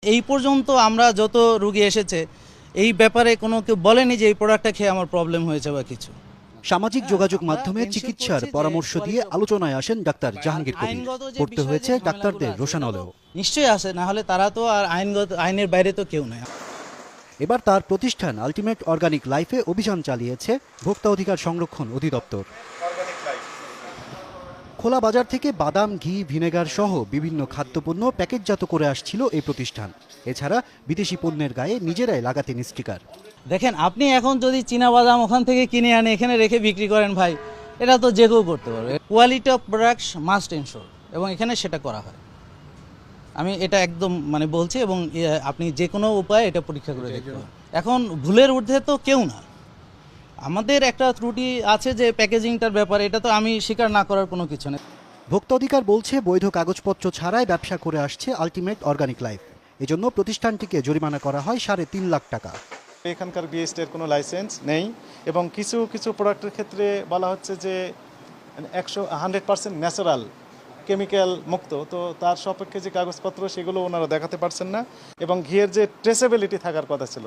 এই পর্যন্ত আমরা যত রোগী এসেছে এই ব্যাপারে কোনো কেউ বলেনি যে এই প্রোডাক্টটা খেয়ে আমার প্রবলেম হয়েছে বা কিছু। সামাজিক যোগাযোগ মাধ্যমে চিকিৎসার পরামর্শ দিয়ে আলোচনায় আসেন ডাক্তার জাহাঙ্গীর কবির। পড়তে হয়েছে ডাক্তারদের রোশানলেও। নিশ্চয়ই আছে, না হলে তারা তো আর আইনের বাইরে তো কেউ নয়। এবার তার প্রতিষ্ঠান আলটিমেট অর্গানিক লাইফে অভিযান চালিয়েছে ভোক্তা অধিকার সংরক্ষণ অধিদপ্তর। খোলা বাজার থেকে বাদাম, ঘি, ভিনেগার সহ বিভিন্ন খাদ্যপণ্য প্যাকেটজাত করে আসছিল এই প্রতিষ্ঠান। এছাড়া বিদেশি পণ্যের গায়ে নিজেরাই লাগাতেন স্টিকার। দেখেন, আপনি এখন যদি চীনা বাদাম ওখান থেকে কিনে আনে এখানে রেখে বিক্রি করেন ভাই, এটা তো যে কেউ করতে পারবে। Quality of products must ensure, এবং এখানে সেটা করা হয়। আমি এটা একদম বলছি, এবং আপনি যে কোনো উপায়ে এটা পরীক্ষা করে দেখতে পারেন। এখন ভুলের ঊর্ধ্বে তো কেউ না। আমাদের একটা ত্রুটি আছে যে প্যাকেজিংটার ব্যাপারে, এটা তো আমি স্বীকার না করার কোনো কিছু নেই। ভোক্তা অধিকার বলছে বৈধ কাগজপত্র ছাড়াই ব্যবসা করে আসছে আলটিমেট অর্গানিক লাইফ। এজন্য প্রতিষ্ঠানটিকে জরিমানা করা হয় 3.5 লাখ টাকা। এখানকার বিএসটির কোনো লাইসেন্স নেই, এবং কিছু কিছু প্রোডাক্টের ক্ষেত্রে বলা হচ্ছে যে 100% ন্যাচারাল, কেমিক্যাল মুক্ত, তো তার সাপেক্ষে যে কাগজপত্র সেগুলো ওনারা দেখাতে পারছেন না। এবং ঘিয়ের যে ট্রেসেবিলিটি থাকার কথা ছিল,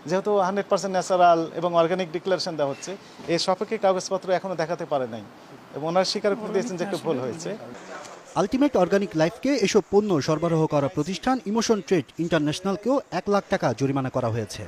যেহেতু 100% ন্যাচারাল এবং অর্গানিক ডিক্লারেশন দেওয়া হচ্ছে, এর সাপেক্ষে কাগজপত্র এখনও দেখাতে পারে নাই, এবং ওনারা স্বীকার করে দিয়েছেন যে একটু ভুল হয়েছে। আলটিমেট অর্গানিক লাইফকে এসব পণ্য সরবরাহ করা প্রতিষ্ঠান ইমোশন ট্রেড ইন্টারন্যাশনালকেও 1 লাখ টাকা জরিমানা করা হয়েছে।